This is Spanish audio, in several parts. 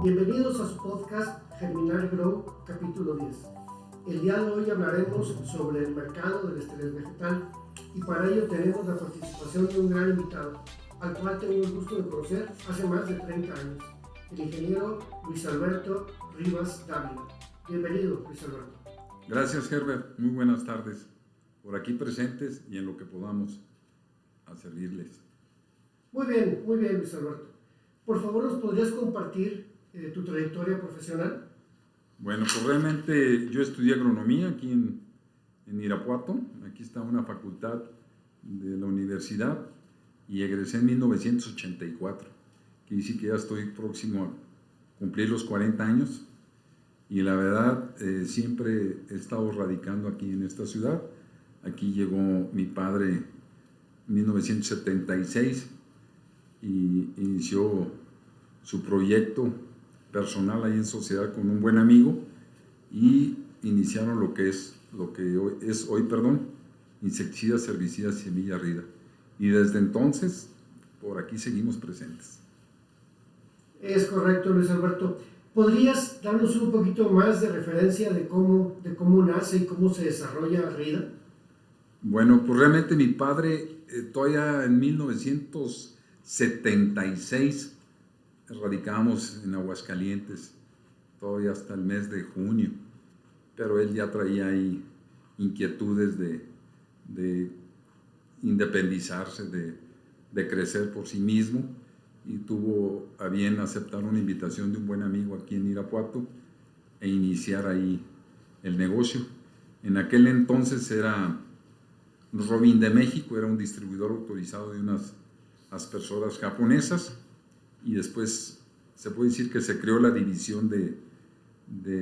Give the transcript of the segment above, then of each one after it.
Bienvenidos a su podcast Germinar Grow, capítulo 10. El día de hoy hablaremos sobre el mercado del estrés vegetal y para ello tenemos la participación de un gran invitado, al cual tengo el gusto de conocer hace más de 30 años, el ingeniero Luis Alberto Rivas Dávila. Bienvenido, Luis Alberto. Gracias, Herbert. Muy buenas tardes. Por aquí presentes y en lo que podamos a servirles. Muy bien, Luis Alberto. Por favor, ¿nos podrías compartir tu trayectoria profesional? Bueno, pues realmente yo estudié agronomía aquí en Irapuato. Aquí está una facultad de la universidad y egresé en 1984. Que dice que ya estoy próximo a cumplir los 40 años. Y la verdad, siempre he estado radicando aquí en esta ciudad. Aquí llegó mi padre en 1976 y inició su proyecto personal ahí en sociedad con un buen amigo y iniciaron lo que hoy es insecticidas, herbicidas y semilla rida. Y desde entonces, por aquí seguimos presentes. Es correcto, Luis Alberto. ¿Podrías darnos un poquito más de referencia de cómo nace y cómo se desarrolla RIDA? Bueno, pues realmente mi padre, todavía en 1976, radicábamos en Aguascalientes, todavía hasta el mes de junio, pero él ya traía ahí inquietudes de independizarse, de crecer por sí mismo, y tuvo a bien aceptar una invitación de un buen amigo aquí en Irapuato e iniciar ahí el negocio. En aquel entonces era Robin de México, era un distribuidor autorizado de unas aspersoras japonesas, y después se puede decir que se creó la división de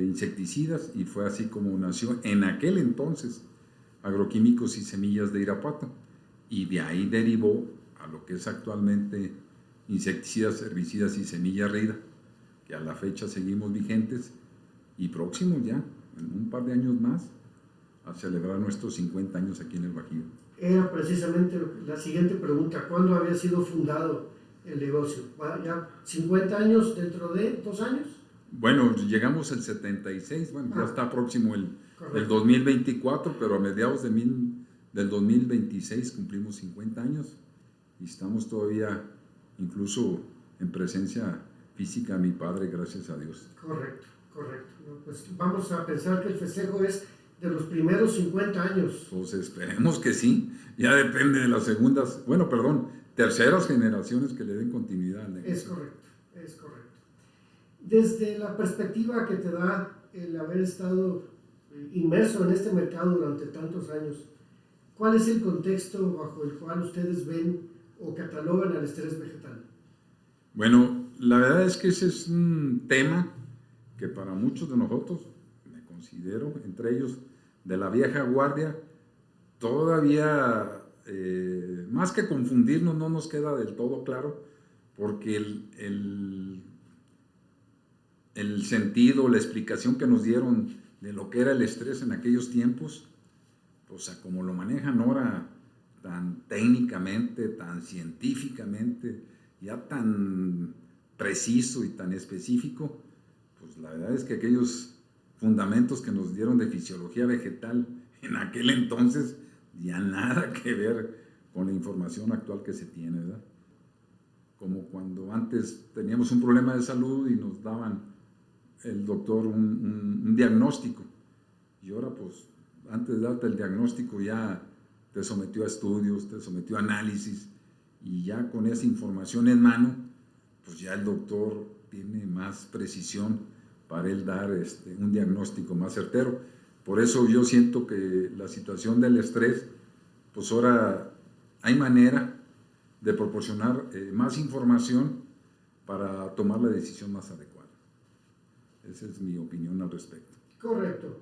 insecticidas y fue así como nació en aquel entonces Agroquímicos y Semillas de Irapuato, y de ahí derivó a lo que es actualmente insecticidas, herbicidas y semilla rida, que a la fecha seguimos vigentes y próximos ya, en un par de años más, a celebrar nuestros 50 años aquí en el Bajío. Era precisamente la siguiente pregunta: ¿cuándo había sido fundado el negocio? ¿Ya 50 años dentro de 2 años? Bueno, llegamos al 76, bueno, ya está próximo el 2024, pero a mediados del 2026 cumplimos 50 años y estamos todavía incluso en presencia física de mi padre, gracias a Dios. Correcto. Pues vamos a pensar que el festejo es de los primeros 50 años. Pues esperemos que sí, ya depende de las terceras generaciones que le den continuidad al negocio. Es correcto. Desde la perspectiva que te da el haber estado inmerso en este mercado durante tantos años, ¿cuál es el contexto bajo el cual ustedes ven o catalogan al estrés vegetal? Bueno, la verdad es que ese es un tema que para muchos de nosotros, me considero entre ellos de la vieja guardia, todavía más que confundirnos no nos queda del todo claro, porque el sentido, la explicación que nos dieron de lo que era el estrés en aquellos tiempos, pues a como lo manejan ahora, tan técnicamente, tan científicamente, ya tan preciso y tan específico, pues la verdad es que aquellos fundamentos que nos dieron de fisiología vegetal en aquel entonces ya nada que ver con la información actual que se tiene, ¿verdad? Como cuando antes teníamos un problema de salud y nos daban el doctor un diagnóstico, y ahora pues antes de darte el diagnóstico ya te sometió a estudios, te sometió a análisis, y ya con esa información en mano, pues ya el doctor tiene más precisión para él dar un diagnóstico más certero. Por eso yo siento que la situación del estrés, pues ahora hay manera de proporcionar más información para tomar la decisión más adecuada. Esa es mi opinión al respecto. Correcto.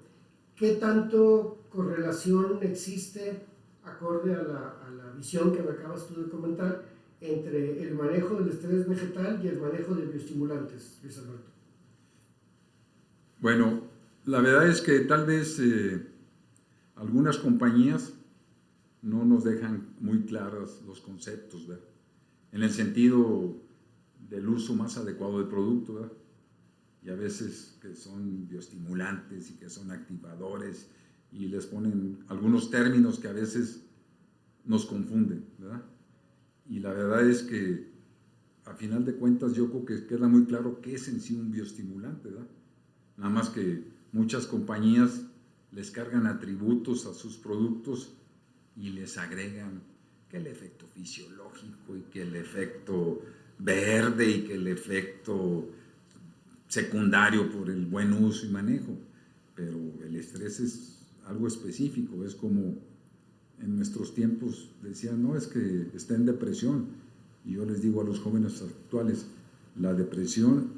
¿Qué tanto correlación existe, acorde a la visión que me acabas tú de comentar, entre el manejo del estrés vegetal y el manejo de bioestimulantes, Luis Alberto? Bueno, la verdad es que tal vez algunas compañías no nos dejan muy claros los conceptos, ¿verdad? En el sentido del uso más adecuado del producto, ¿verdad? y a veces que son bioestimulantes y que son activadores y les ponen algunos términos que a veces nos confunden, ¿verdad? Y la verdad es que a final de cuentas yo creo que queda muy claro qué es en sí un bioestimulante, ¿verdad? Nada más que muchas compañías les cargan atributos a sus productos y les agregan que el efecto fisiológico y que el efecto verde y que el efecto secundario por el buen uso y manejo. Pero el estrés es algo específico, es como en nuestros tiempos decían, no, es que está en depresión. Y yo les digo a los jóvenes actuales, la depresión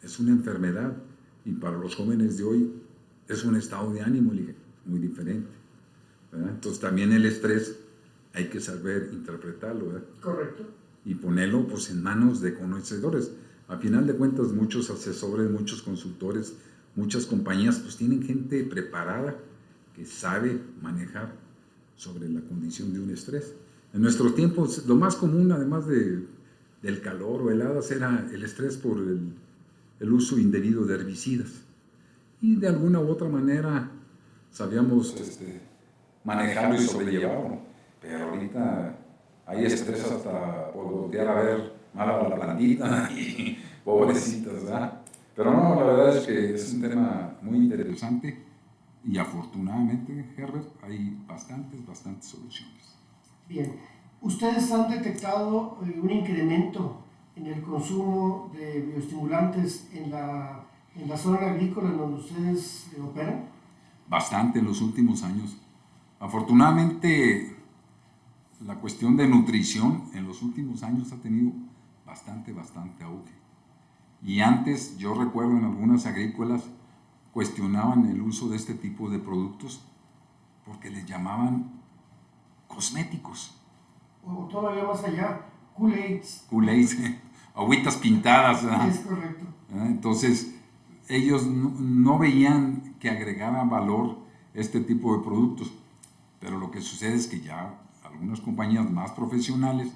es una enfermedad y para los jóvenes de hoy es un estado de ánimo muy diferente, ¿verdad? Entonces también el estrés hay que saber interpretarlo, ¿verdad? Correcto. Y ponerlo pues en manos de conocedores. A final de cuentas muchos asesores, muchos consultores, muchas compañías pues tienen gente preparada que sabe manejar sobre la condición de un estrés. En nuestros tiempos lo más común, además del calor o heladas, era el estrés por el uso indebido de herbicidas. Y de alguna u otra manera sabíamos manejarlo y sobrellevarlo. Pero ahorita hay estrés hasta por voltear a ver mal a la plantita y pobrecitas, ¿verdad? Pero no, la verdad es que es un tema muy interesante y afortunadamente, Herbert, hay bastantes soluciones. Bien, ¿ustedes han detectado un incremento en el consumo de bioestimulantes en la zona agrícola en donde ustedes operan? Bastante en los últimos años. Afortunadamente, la cuestión de nutrición en los últimos años ha tenido bastante auge. Y antes, yo recuerdo en algunas agrícolas, cuestionaban el uso de este tipo de productos porque les llamaban cosméticos. O todavía más allá, Kool-Aids. Kool-Aids, agüitas pintadas, ¿verdad? Es correcto. Entonces, ellos no veían que agregara valor este tipo de productos. Pero lo que sucede es que ya algunas compañías más profesionales,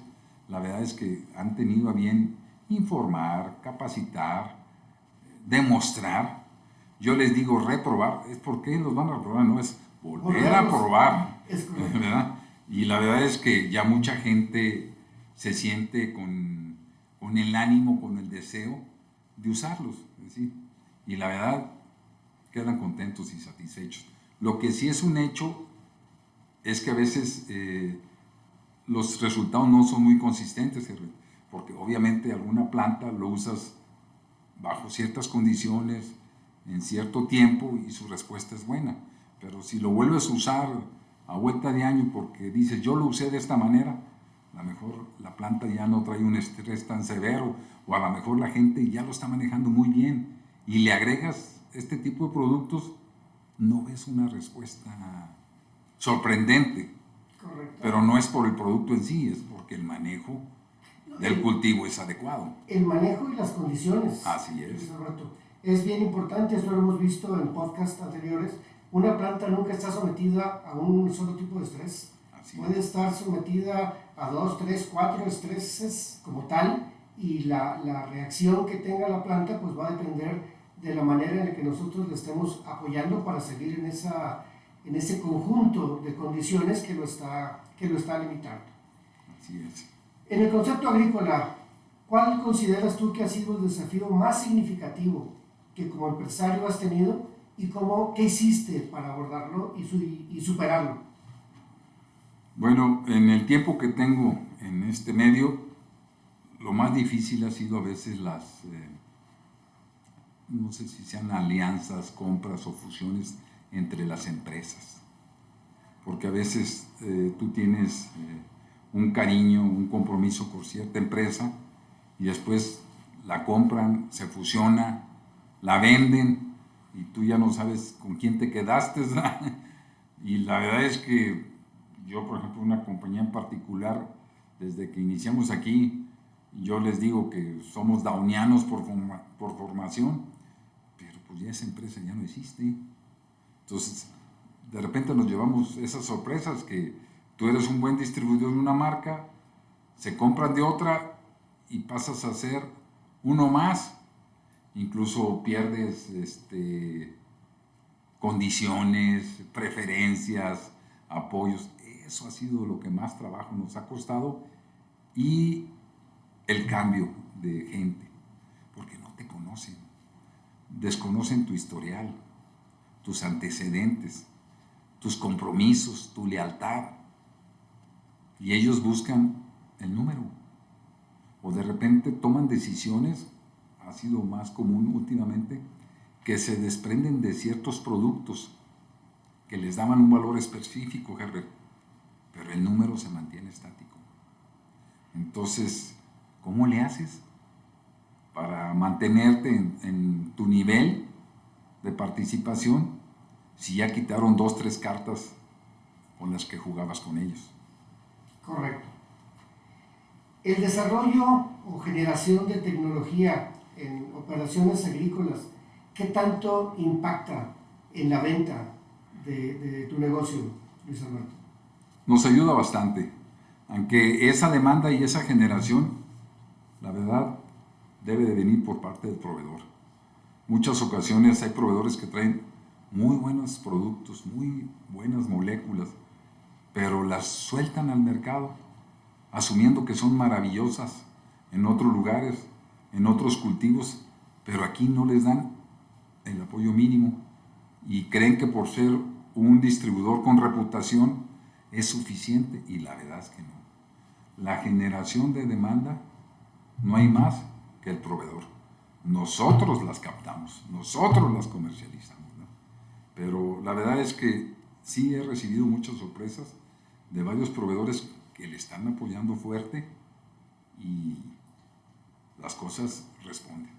la verdad es que han tenido a bien informar, capacitar, demostrar. Yo les digo reprobar, ¿es por qué los van a reprobar? No, es volver a probar, ¿verdad? Y la verdad es que ya mucha gente se siente con el ánimo, con el deseo de usarlos, ¿sí? Y la verdad quedan contentos y satisfechos. Lo que sí es un hecho es que a veces los resultados no son muy consistentes, porque obviamente alguna planta lo usas bajo ciertas condiciones, en cierto tiempo, y su respuesta es buena. Pero si lo vuelves a usar a vuelta de año porque dices, yo lo usé de esta manera, a lo mejor la planta ya no trae un estrés tan severo, o a lo mejor la gente ya lo está manejando muy bien, y le agregas este tipo de productos, no ves una respuesta sorprendente. Correcto. Pero no es por el producto en sí, es porque el manejo del cultivo es adecuado. El manejo y las condiciones. Así es. Es bien importante, esto lo hemos visto en podcasts anteriores. Una planta nunca está sometida a un solo tipo de estrés. Puede estar sometida a 2, 3, 4 estreses como tal, y la reacción que tenga la planta pues va a depender de la manera en la que nosotros le estemos apoyando para seguir en ese conjunto de condiciones que lo está limitando. Así es. En el concepto agrícola, ¿cuál consideras tú que ha sido el desafío más significativo que como empresario has tenido y qué hiciste para abordarlo y superarlo? Bueno, en el tiempo que tengo en este medio, lo más difícil ha sido a veces no sé si sean alianzas, compras o fusiones entre las empresas. Porque a veces tú tienes un cariño, un compromiso por cierta empresa y después la compran, se fusiona, la venden y tú ya no sabes con quién te quedaste, ¿verdad? Y la verdad es que yo, por ejemplo, una compañía en particular, desde que iniciamos aquí, yo les digo que somos downianos por formación, pero pues ya esa empresa ya no existe. Entonces, de repente nos llevamos esas sorpresas que tú eres un buen distribuidor de una marca, se compran de otra y pasas a ser uno más incluso pierdes condiciones, preferencias, apoyos. Eso ha sido lo que más trabajo nos ha costado, y el cambio de gente, porque no te conocen, desconocen tu historial, tus antecedentes, tus compromisos, tu lealtad, y ellos buscan el número, o de repente toman decisiones, ha sido más común últimamente, que se desprenden de ciertos productos que les daban un valor específico, Herbert, pero el número se mantiene estático. Entonces, ¿cómo le haces para mantenerte en tu nivel de participación si ya quitaron 2, 3 cartas con las que jugabas con ellos? Correcto. El desarrollo o generación de tecnología en operaciones agrícolas, ¿qué tanto impacta en la venta de tu negocio, Luis Alberto? Nos ayuda bastante, aunque esa demanda y esa generación, la verdad, debe de venir por parte del proveedor. Muchas ocasiones hay proveedores que traen muy buenos productos, muy buenas moléculas, pero las sueltan al mercado, asumiendo que son maravillosas en otros lugares, en otros cultivos, pero aquí no les dan el apoyo mínimo y creen que por ser un distribuidor con reputación es suficiente, y la verdad es que no. La generación de demanda no hay más que el proveedor. Nosotros las captamos, nosotros las comercializamos, ¿no? Pero la verdad es que sí he recibido muchas sorpresas de varios proveedores que le están apoyando fuerte y las cosas responden.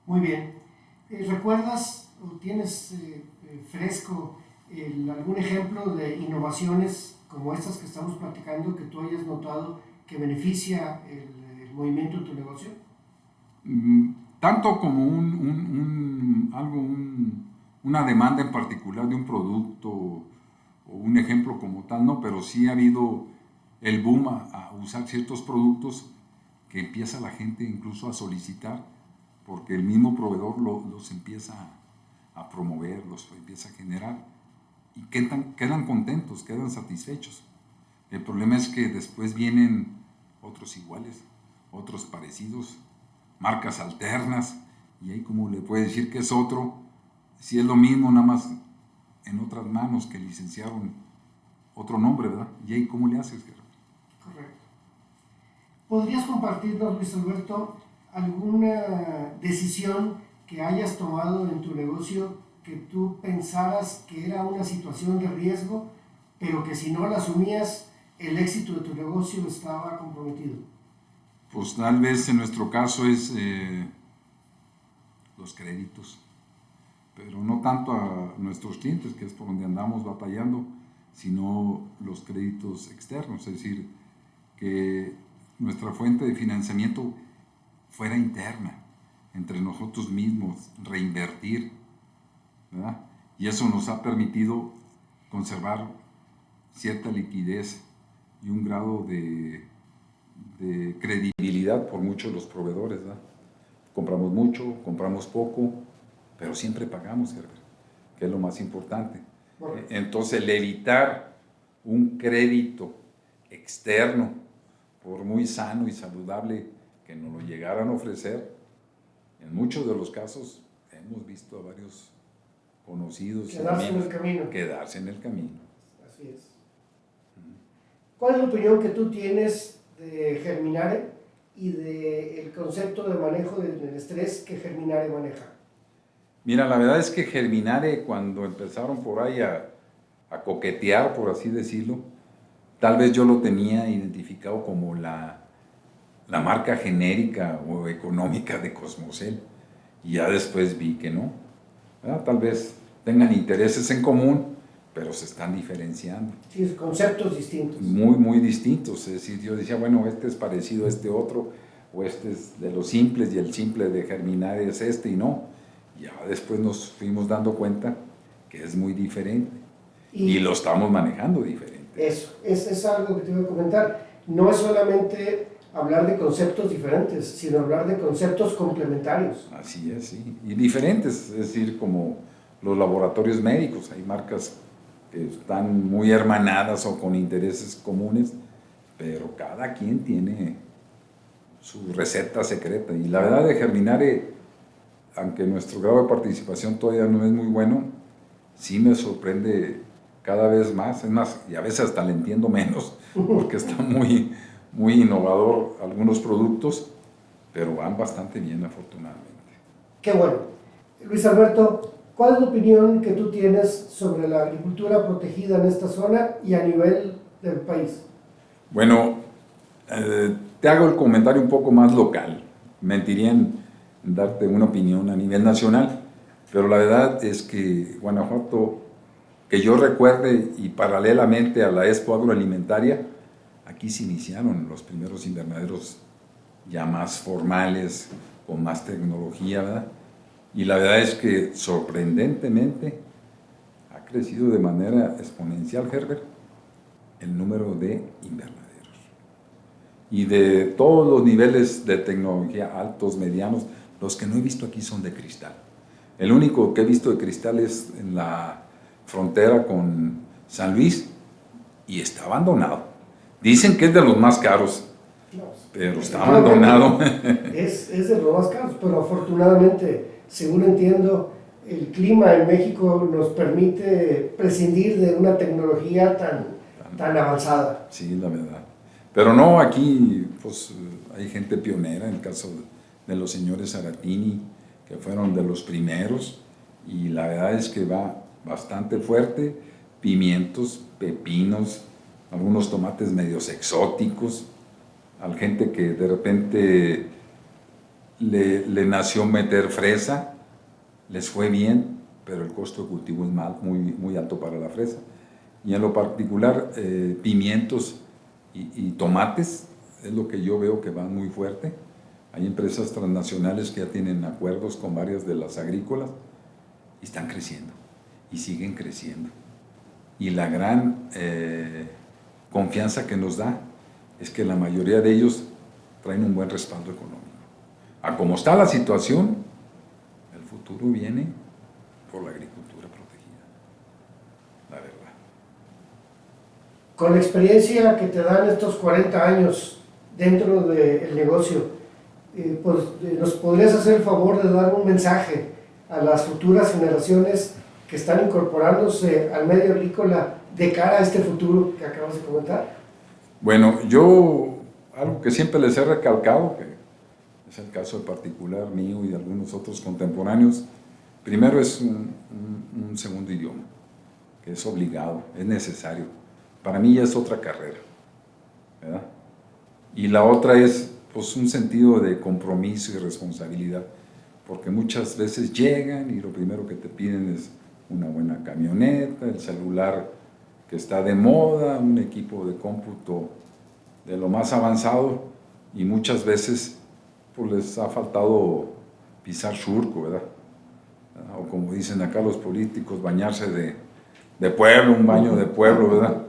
Muy bien. ¿Recuerdas o tienes fresco algún ejemplo de innovaciones como estas que estamos platicando que tú hayas notado que beneficia el movimiento de tu negocio? Tanto como una demanda en particular de un producto o un ejemplo como tal, no, pero sí ha habido el boom a usar ciertos productos que empieza la gente incluso a solicitar, porque el mismo proveedor los empieza a promover, los empieza a generar, y quedan contentos, quedan satisfechos. El problema es que después vienen otros iguales, otros parecidos, marcas alternas, y ahí como le puede decir que es otro, si es lo mismo, nada más en otras manos que licenciaron otro nombre, ¿verdad? Y ahí cómo le haces, Gerardo. Correcto. ¿Podrías compartirnos, Luis Alberto, alguna decisión que hayas tomado en tu negocio que tú pensaras que era una situación de riesgo, pero que si no la asumías, el éxito de tu negocio estaba comprometido? Pues tal vez en nuestro caso es los créditos, pero no tanto a nuestros clientes, que es por donde andamos batallando, sino los créditos externos, es decir, que nuestra fuente de financiamiento fuera interna, entre nosotros mismos, reinvertir, ¿verdad? Y eso nos ha permitido conservar cierta liquidez y un grado de credibilidad por muchos de los proveedores, ¿verdad? Compramos mucho, compramos poco, pero siempre pagamos, Herbert, que es lo más importante. Bueno. Entonces, el evitar un crédito externo, por muy sano y saludable que nos lo llegaran a ofrecer, en muchos de los casos hemos visto a varios conocidos quedarse en el camino. Quedarse en el camino. Así es. ¿Cuál es la opinión que tú tienes de Germinare y del concepto de manejo del estrés que Germinare maneja? Mira, la verdad es que Germinare, cuando empezaron por ahí a coquetear, por así decirlo, tal vez yo lo tenía identificado como la marca genérica o económica de Cosmocel, y ya después vi que no, ¿verdad? Tal vez tengan intereses en común, pero se están diferenciando. Sí, conceptos distintos. Muy, muy distintos. Es decir, yo decía, bueno, este es parecido a este otro, o este es de los simples, y el simple de Germinare es este, y no. Ya después nos fuimos dando cuenta que es muy diferente, y lo estamos manejando diferente. Eso, es algo que te voy a comentar. No es solamente hablar de conceptos diferentes, sino hablar de conceptos complementarios. Así es, sí. Y diferentes, es decir, como los laboratorios médicos, hay marcas que están muy hermanadas o con intereses comunes, pero cada quien tiene su receta secreta. Y la verdad de Germinare, aunque nuestro grado de participación todavía no es muy bueno, sí me sorprende cada vez más. Es más, y a veces hasta le entiendo menos, porque está muy innovador algunos productos, pero van bastante bien, afortunadamente. Qué bueno. Luis Alberto, ¿cuál es la opinión que tú tienes sobre la agricultura protegida en esta zona y a nivel del país? Bueno, te hago el comentario un poco más local. Mentiría en darte una opinión a nivel nacional, pero la verdad es que Guanajuato, que yo recuerde, y paralelamente a la Expo Agroalimentaria, aquí se iniciaron los primeros invernaderos ya más formales, con más tecnología, ¿verdad? Y la verdad es que sorprendentemente ha crecido de manera exponencial, Herbert, el número de invernaderos. Y de todos los niveles de tecnología, altos, medianos, los que no he visto aquí son de cristal. El único que he visto de cristal es en la frontera con San Luis y está abandonado. Dicen que es de los más caros, pero está abandonado. Es de los más caros, pero afortunadamente, según entiendo, el clima en México nos permite prescindir de una tecnología tan avanzada. Sí, la verdad. Pero no, aquí pues hay gente pionera, en el caso de los señores Aratini, que fueron de los primeros, y la verdad es que va bastante fuerte. Pimientos, pepinos, algunos tomates medios exóticos, a gente que de repente le nació meter fresa, les fue bien, pero el costo de cultivo es muy alto para la fresa. Y en lo particular, pimientos y tomates es lo que yo veo que van muy fuerte. Hay empresas transnacionales que ya tienen acuerdos con varias de las agrícolas y están creciendo y siguen creciendo. Y la gran confianza que nos da es que la mayoría de ellos traen un buen respaldo económico. A como está la situación, el futuro viene por la agricultura protegida, la verdad. Con la experiencia que te dan estos 40 años dentro del negocio, ¿nos podrías hacer el favor de dar un mensaje a las futuras generaciones que están incorporándose al medio agrícola de cara a este futuro que acabas de comentar? Bueno, yo algo que siempre les he recalcado, que es el caso en particular mío y de algunos otros contemporáneos, primero es un segundo idioma, que es obligado, es necesario. Para mí ya es otra carrera, ¿verdad? Y la otra es pues un sentido de compromiso y responsabilidad, porque muchas veces llegan y lo primero que te piden es una buena camioneta, el celular que está de moda, un equipo de cómputo de lo más avanzado, y muchas veces pues les ha faltado pisar surco, ¿verdad? O como dicen acá los políticos, bañarse de pueblo, un baño de pueblo, ¿verdad?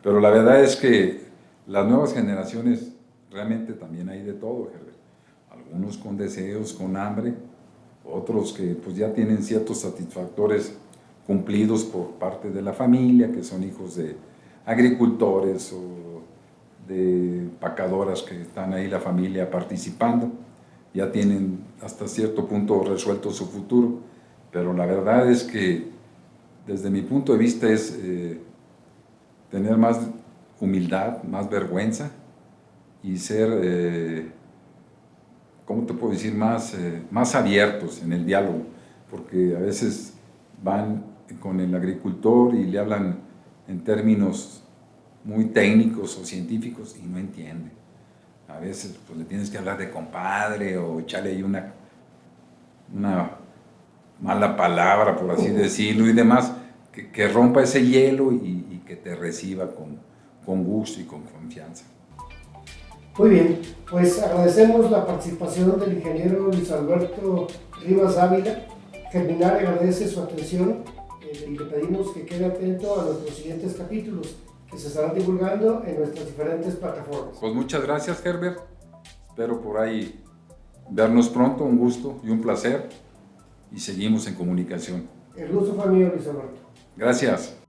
Pero la verdad es que las nuevas generaciones realmente también hay de todo, Herbert. Algunos con deseos, con hambre, otros que pues ya tienen ciertos satisfactores cumplidos por parte de la familia, que son hijos de agricultores o de empacadoras que están ahí la familia participando, ya tienen hasta cierto punto resuelto su futuro, pero la verdad es que desde mi punto de vista es tener más humildad, más vergüenza y ser, ¿cómo te puedo decir?, más abiertos en el diálogo, porque a veces van con el agricultor y le hablan en términos muy técnicos o científicos y no entiende. A veces pues, le tienes que hablar de compadre o echarle ahí una mala palabra, por así decirlo, y demás, que rompa ese hielo y que te reciba con gusto y con confianza. Muy bien, pues agradecemos la participación del ingeniero Luis Alberto Rivas Ávila. Germinare agradece su atención y le pedimos que quede atento a nuestros siguientes capítulos que se estarán divulgando en nuestras diferentes plataformas. Pues muchas gracias, Herbert. Espero por ahí vernos pronto, un gusto y un placer, y seguimos en comunicación. El gusto fue mío, Luis Alberto. Gracias.